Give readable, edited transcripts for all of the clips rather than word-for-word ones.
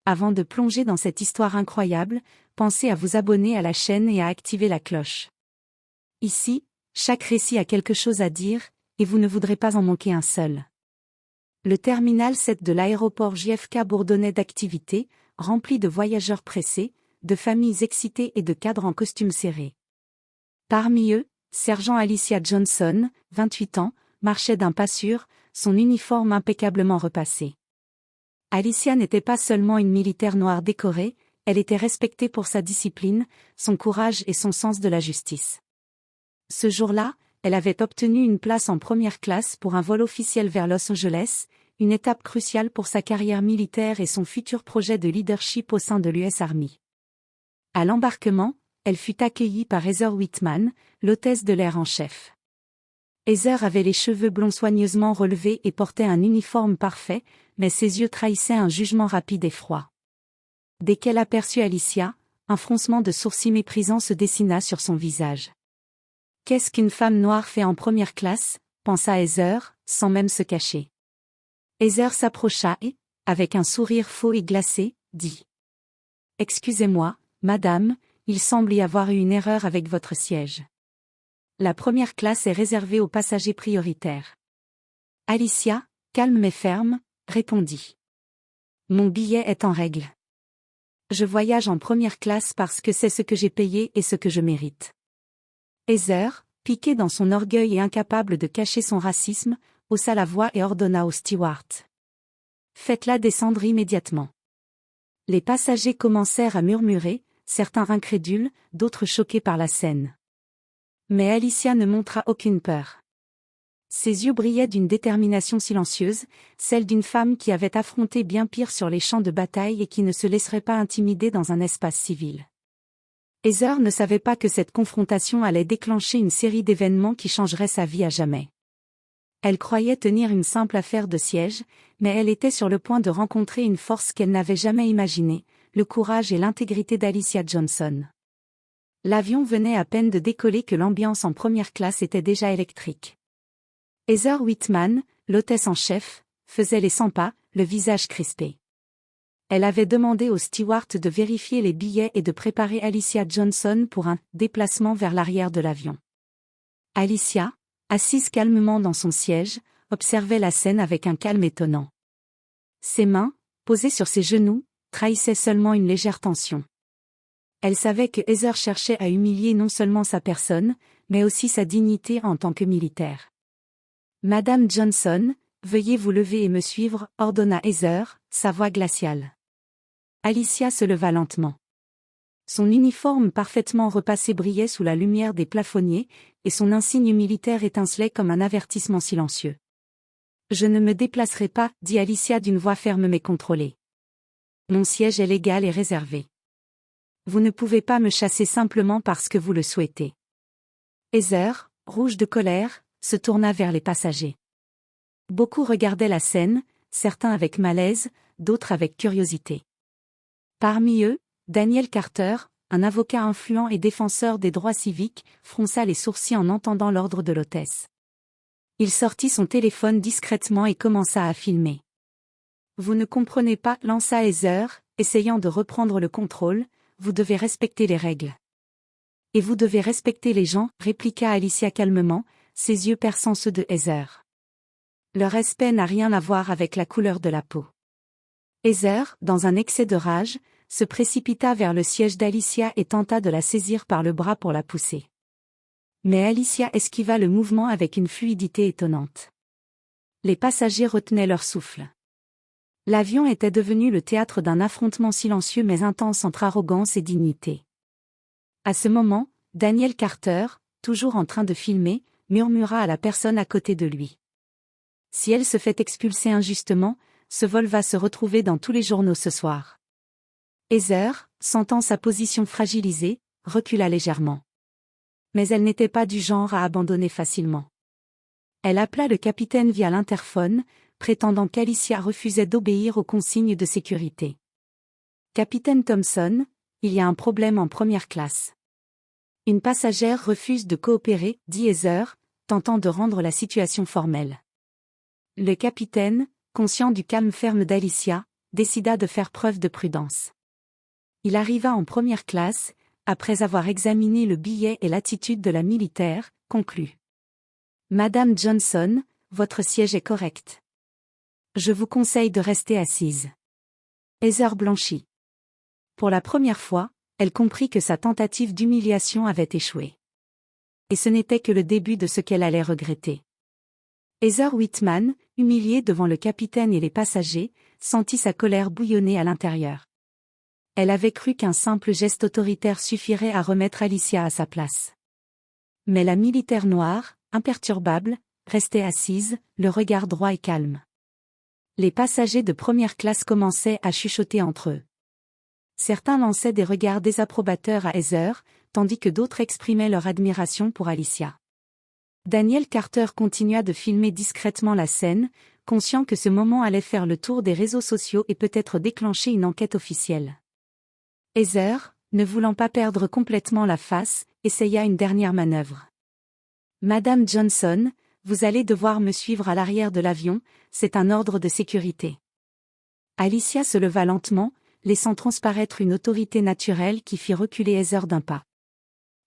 Avant de plonger dans cette histoire incroyable, pensez à vous abonner à la chaîne et à activer la cloche. Ici, chaque récit a quelque chose à dire, et vous ne voudrez pas en manquer un seul. Le terminal 7 de l'aéroport JFK bourdonnait d'activités, rempli de voyageurs pressés, de familles excitées et de cadres en costume serré. Parmi eux, sergent Alicia Johnson, 28 ans, marchait d'un pas sûr, son uniforme impeccablement repassé. Alicia n'était pas seulement une militaire noire décorée, elle était respectée pour sa discipline, son courage et son sens de la justice. Ce jour-là, elle avait obtenu une place en première classe pour un vol officiel vers Los Angeles, une étape cruciale pour sa carrière militaire et son futur projet de leadership au sein de l'US Army. À l'embarquement, elle fut accueillie par Heather Whitman, l'hôtesse de l'air en chef. Heather avait les cheveux blonds soigneusement relevés et portait un uniforme parfait, mais ses yeux trahissaient un jugement rapide et froid. Dès qu'elle aperçut Alicia, un froncement de sourcils méprisant se dessina sur son visage. « Qu'est-ce qu'une femme noire fait en première classe ?» pensa Heather, sans même se cacher. Heather s'approcha et, avec un sourire faux et glacé, dit « Excusez-moi, madame, il semble y avoir eu une erreur avec votre siège. La première classe est réservée aux passagers prioritaires. » Alicia, calme mais ferme, répondit. « Mon billet est en règle. Je voyage en première classe parce que c'est ce que j'ai payé et ce que je mérite. » Heather, piquée dans son orgueil et incapable de cacher son racisme, haussa la voix et ordonna au steward. « Faites-la descendre immédiatement. » Les passagers commencèrent à murmurer, certains incrédules, d'autres choqués par la scène. Mais Alicia ne montra aucune peur. Ses yeux brillaient d'une détermination silencieuse, celle d'une femme qui avait affronté bien pire sur les champs de bataille et qui ne se laisserait pas intimider dans un espace civil. Heather ne savait pas que cette confrontation allait déclencher une série d'événements qui changeraient sa vie à jamais. Elle croyait tenir une simple affaire de siège, mais elle était sur le point de rencontrer une force qu'elle n'avait jamais imaginée, le courage et l'intégrité d'Alicia Johnson. L'avion venait à peine de décoller que l'ambiance en première classe était déjà électrique. Heather Whitman, l'hôtesse en chef, faisait les 100 pas, le visage crispé. Elle avait demandé au steward de vérifier les billets et de préparer Alicia Johnson pour un déplacement vers l'arrière de l'avion. Alicia, assise calmement dans son siège, observait la scène avec un calme étonnant. Ses mains, posées sur ses genoux, trahissaient seulement une légère tension. Elle savait que Heather cherchait à humilier non seulement sa personne, mais aussi sa dignité en tant que militaire. « Madame Johnson, veuillez vous lever et me suivre » ordonna Heather, sa voix glaciale. Alicia se leva lentement. Son uniforme parfaitement repassé brillait sous la lumière des plafonniers, et son insigne militaire étincelait comme un avertissement silencieux. « Je ne me déplacerai pas, » dit Alicia d'une voix ferme mais contrôlée. « Mon siège est légal et réservé. Vous ne pouvez pas me chasser simplement parce que vous le souhaitez. » Heather, rouge de colère, se tourna vers les passagers. Beaucoup regardaient la scène, certains avec malaise, d'autres avec curiosité. Parmi eux, Daniel Carter, un avocat influent et défenseur des droits civiques, fronça les sourcils en entendant l'ordre de l'hôtesse. Il sortit son téléphone discrètement et commença à filmer. « Vous ne comprenez pas » lança Heather, essayant de reprendre le contrôle, « vous devez respecter les règles. » « Et vous devez respecter les gens » répliqua Alicia calmement, ses yeux perçant ceux de Heather. « Le respect n'a rien à voir avec la couleur de la peau. » Heather, dans un excès de rage, se précipita vers le siège d'Alicia et tenta de la saisir par le bras pour la pousser. Mais Alicia esquiva le mouvement avec une fluidité étonnante. Les passagers retenaient leur souffle. L'avion était devenu le théâtre d'un affrontement silencieux mais intense entre arrogance et dignité. À ce moment, Daniel Carter, toujours en train de filmer, murmura à la personne à côté de lui. « Si elle se fait expulser injustement, ce vol va se retrouver dans tous les journaux ce soir. » Heather, sentant sa position fragilisée, recula légèrement. Mais elle n'était pas du genre à abandonner facilement. Elle appela le capitaine via l'interphone, prétendant qu'Alicia refusait d'obéir aux consignes de sécurité. « Capitaine Thompson, il y a un problème en première classe. Une passagère refuse de coopérer, » dit Heather, tentant de rendre la situation formelle. Le capitaine, conscient du calme ferme d'Alicia, décida de faire preuve de prudence. Il arriva en première classe, après avoir examiné le billet et l'attitude de la militaire, conclut. Madame Johnson, votre siège est correct. Je vous conseille de rester assise. Heather blanchit. Pour la première fois, elle comprit que sa tentative d'humiliation avait échoué. Et ce n'était que le début de ce qu'elle allait regretter. Heather Whitman, humiliée devant le capitaine et les passagers, sentit sa colère bouillonner à l'intérieur. Elle avait cru qu'un simple geste autoritaire suffirait à remettre Alicia à sa place. Mais la militaire noire, imperturbable, restait assise, le regard droit et calme. Les passagers de première classe commençaient à chuchoter entre eux. Certains lançaient des regards désapprobateurs à Heather, tandis que d'autres exprimaient leur admiration pour Alicia. Daniel Carter continua de filmer discrètement la scène, conscient que ce moment allait faire le tour des réseaux sociaux et peut-être déclencher une enquête officielle. Heather, ne voulant pas perdre complètement la face, essaya une dernière manœuvre. « Madame Johnson, vous allez devoir me suivre à l'arrière de l'avion, c'est un ordre de sécurité. » Alicia se leva lentement, laissant transparaître une autorité naturelle qui fit reculer Heather d'un pas.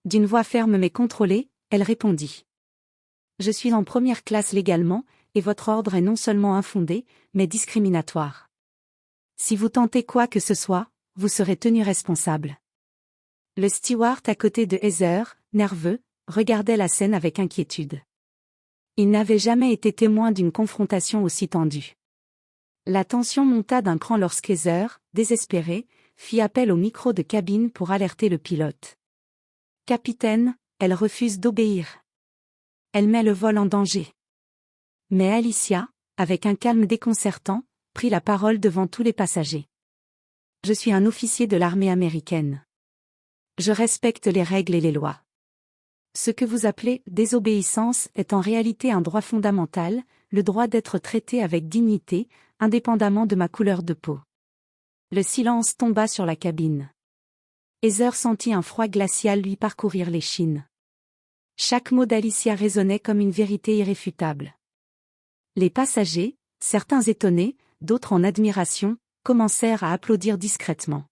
D'une voix ferme mais contrôlée, elle répondit. « Je suis en première classe légalement, et votre ordre est non seulement infondé, mais discriminatoire. Si vous tentez quoi que ce soit, vous serez tenu responsable. » Le steward à côté de Heather, nerveux, regardait la scène avec inquiétude. Il n'avait jamais été témoin d'une confrontation aussi tendue. La tension monta d'un cran lorsqu'Heather, désespérée, fit appel au micro de cabine pour alerter le pilote. « Capitaine, elle refuse d'obéir. Elle met le vol en danger. » Mais Alicia, avec un calme déconcertant, prit la parole devant tous les passagers. « Je suis un officier de l'armée américaine. Je respecte les règles et les lois. Ce que vous appelez désobéissance est en réalité un droit fondamental, le droit d'être traité avec dignité, indépendamment de ma couleur de peau. » Le silence tomba sur la cabine. Heather sentit un froid glacial lui parcourir l'échine. Chaque mot d'Alicia résonnait comme une vérité irréfutable. Les passagers, certains étonnés, d'autres en admiration, commencèrent à applaudir discrètement.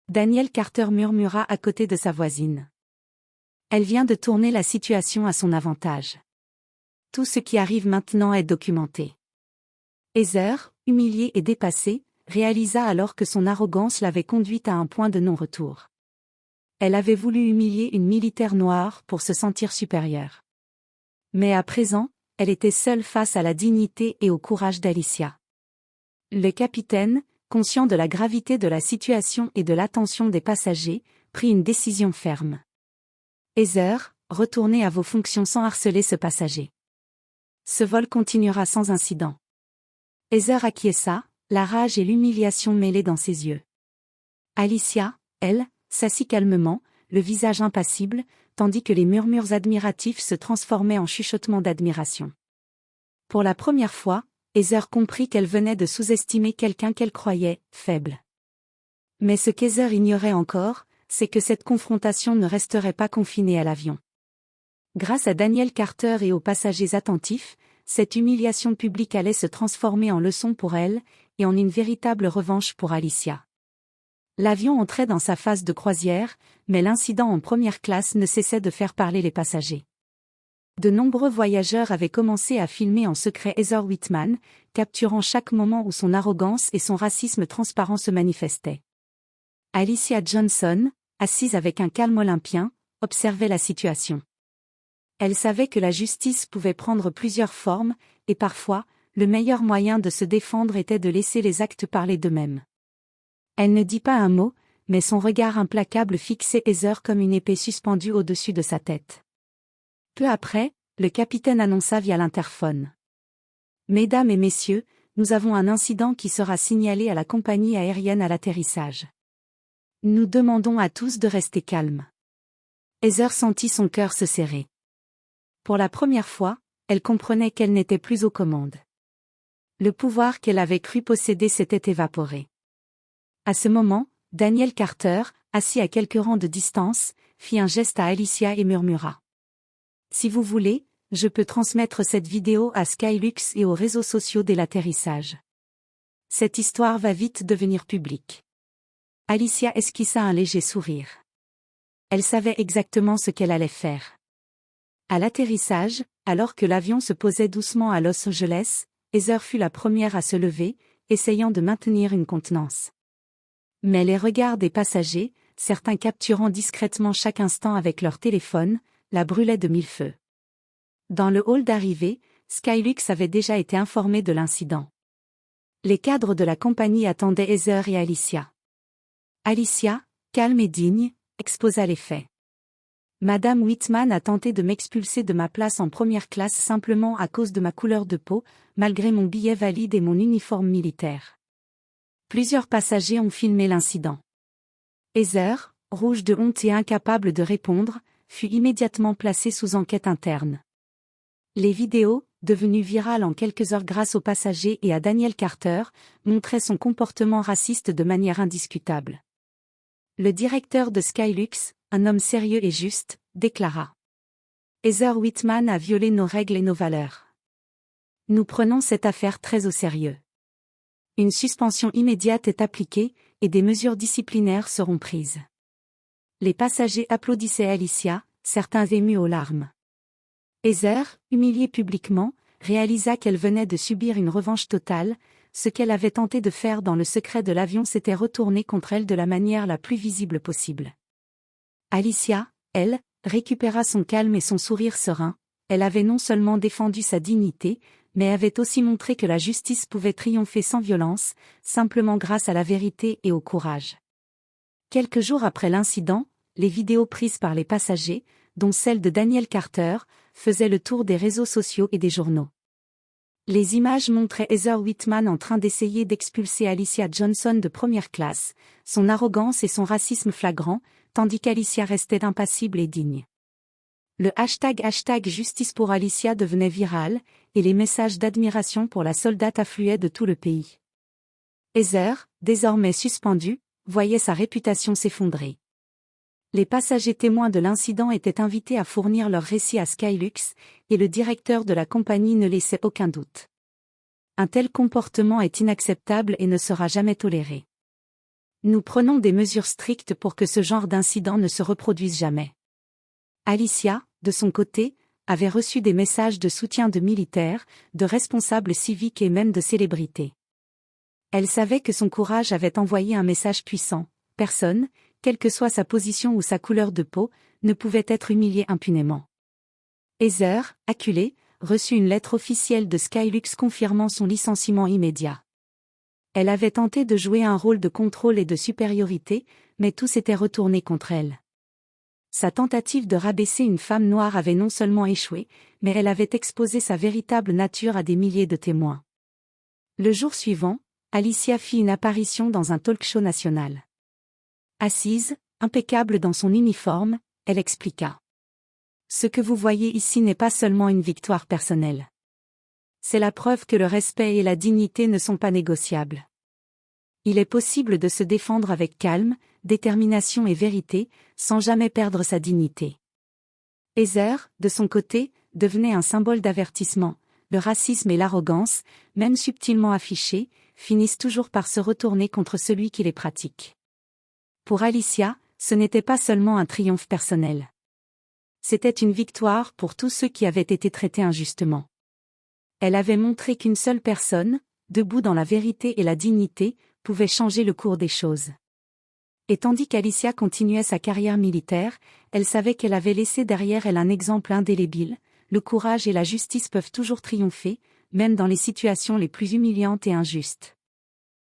Daniel Carter murmura à côté de sa voisine. Elle vient de tourner la situation à son avantage. Tout ce qui arrive maintenant est documenté. Heather, humiliée et dépassée, réalisa alors que son arrogance l'avait conduite à un point de non-retour. Elle avait voulu humilier une militaire noire pour se sentir supérieure. Mais à présent, elle était seule face à la dignité et au courage d'Alicia. Le capitaine, conscient de la gravité de la situation et de l'attention des passagers, prit une décision ferme. Heather, retournez à vos fonctions sans harceler ce passager. Ce vol continuera sans incident. Heather acquiesça, la rage et l'humiliation mêlées dans ses yeux. Alicia, elle, s'assit calmement, le visage impassible, tandis que les murmures admiratifs se transformaient en chuchotements d'admiration. Pour la première fois, Heather comprit qu'elle venait de sous-estimer quelqu'un qu'elle croyait faible. Mais ce qu'Heather ignorait encore, c'est que cette confrontation ne resterait pas confinée à l'avion. Grâce à Daniel Carter et aux passagers attentifs, cette humiliation publique allait se transformer en leçon pour elle, et en une véritable revanche pour Alicia. L'avion entrait dans sa phase de croisière, mais l'incident en première classe ne cessait de faire parler les passagers. De nombreux voyageurs avaient commencé à filmer en secret Heather Whitman, capturant chaque moment où son arrogance et son racisme transparent se manifestaient. Alicia Johnson, assise avec un calme olympien, observait la situation. Elle savait que la justice pouvait prendre plusieurs formes, et parfois, le meilleur moyen de se défendre était de laisser les actes parler d'eux-mêmes. Elle ne dit pas un mot, mais son regard implacable fixait Heather comme une épée suspendue au-dessus de sa tête. Peu après, le capitaine annonça via l'interphone. « Mesdames et messieurs, nous avons un incident qui sera signalé à la compagnie aérienne à l'atterrissage. Nous demandons à tous de rester calmes. » Heather sentit son cœur se serrer. Pour la première fois, elle comprenait qu'elle n'était plus aux commandes. Le pouvoir qu'elle avait cru posséder s'était évaporé. À ce moment, Daniel Carter, assis à quelques rangs de distance, fit un geste à Alicia et murmura. « Si vous voulez, je peux transmettre cette vidéo à Skylux et aux réseaux sociaux dès l'atterrissage. » Cette histoire va vite devenir publique. Alicia esquissa un léger sourire. Elle savait exactement ce qu'elle allait faire. À l'atterrissage, alors que l'avion se posait doucement à Los Angeles, Heather fut la première à se lever, essayant de maintenir une contenance. Mais les regards des passagers, certains capturant discrètement chaque instant avec leur téléphone, la brûlaient de mille feux. Dans le hall d'arrivée, Skylux avait déjà été informé de l'incident. Les cadres de la compagnie attendaient Heather et Alicia. Alicia, calme et digne, exposa les faits. Madame Whitman a tenté de m'expulser de ma place en première classe simplement à cause de ma couleur de peau, malgré mon billet valide et mon uniforme militaire. Plusieurs passagers ont filmé l'incident. Heather, rouge de honte et incapable de répondre, fut immédiatement placée sous enquête interne. Les vidéos, devenues virales en quelques heures grâce aux passagers et à Daniel Carter, montraient son comportement raciste de manière indiscutable. Le directeur de Skylux, un homme sérieux et juste, déclara: Heather Whitman a violé nos règles et nos valeurs. Nous prenons cette affaire très au sérieux. Une suspension immédiate est appliquée, et des mesures disciplinaires seront prises. Les passagers applaudissaient Alicia, certains émus aux larmes. Heather, humiliée publiquement, réalisa qu'elle venait de subir une revanche totale. Ce qu'elle avait tenté de faire dans le secret de l'avion s'était retourné contre elle de la manière la plus visible possible. Alicia, elle, récupéra son calme et son sourire serein. Elle avait non seulement défendu sa dignité, mais avait aussi montré que la justice pouvait triompher sans violence, simplement grâce à la vérité et au courage. Quelques jours après l'incident, les vidéos prises par les passagers, dont celle de Daniel Carter, faisaient le tour des réseaux sociaux et des journaux. Les images montraient Heather Whitman en train d'essayer d'expulser Alicia Johnson de première classe, son arrogance et son racisme flagrant, tandis qu'Alicia restait impassible et digne. Le hashtag Justice pour Alicia devenait viral, et les messages d'admiration pour la soldate affluaient de tout le pays. Heather, désormais suspendue, voyait sa réputation s'effondrer. Les passagers témoins de l'incident étaient invités à fournir leur récit à Skylux, et le directeur de la compagnie ne laissait aucun doute. Un tel comportement est inacceptable et ne sera jamais toléré. Nous prenons des mesures strictes pour que ce genre d'incident ne se reproduise jamais. Alicia, de son côté, avait reçu des messages de soutien de militaires, de responsables civiques et même de célébrités. Elle savait que son courage avait envoyé un message puissant: personne, quelle que soit sa position ou sa couleur de peau, ne pouvait être humilié impunément. Heather, acculée, reçut une lettre officielle de Skylux confirmant son licenciement immédiat. Elle avait tenté de jouer un rôle de contrôle et de supériorité, mais tout s'était retourné contre elle. Sa tentative de rabaisser une femme noire avait non seulement échoué, mais elle avait exposé sa véritable nature à des milliers de témoins. Le jour suivant, Alicia fit une apparition dans un talk-show national. Assise, impeccable dans son uniforme, elle expliqua: Ce que vous voyez ici n'est pas seulement une victoire personnelle. C'est la preuve que le respect et la dignité ne sont pas négociables. Il est possible de se défendre avec calme, détermination et vérité, sans jamais perdre sa dignité. Heather, de son côté, devenait un symbole d'avertissement. Le racisme et l'arrogance, même subtilement affichés, finissent toujours par se retourner contre celui qui les pratique. Pour Alicia, ce n'était pas seulement un triomphe personnel. C'était une victoire pour tous ceux qui avaient été traités injustement. Elle avait montré qu'une seule personne, debout dans la vérité et la dignité, pouvait changer le cours des choses. Et tandis qu'Alicia continuait sa carrière militaire, elle savait qu'elle avait laissé derrière elle un exemple indélébile: le courage et la justice peuvent toujours triompher, même dans les situations les plus humiliantes et injustes.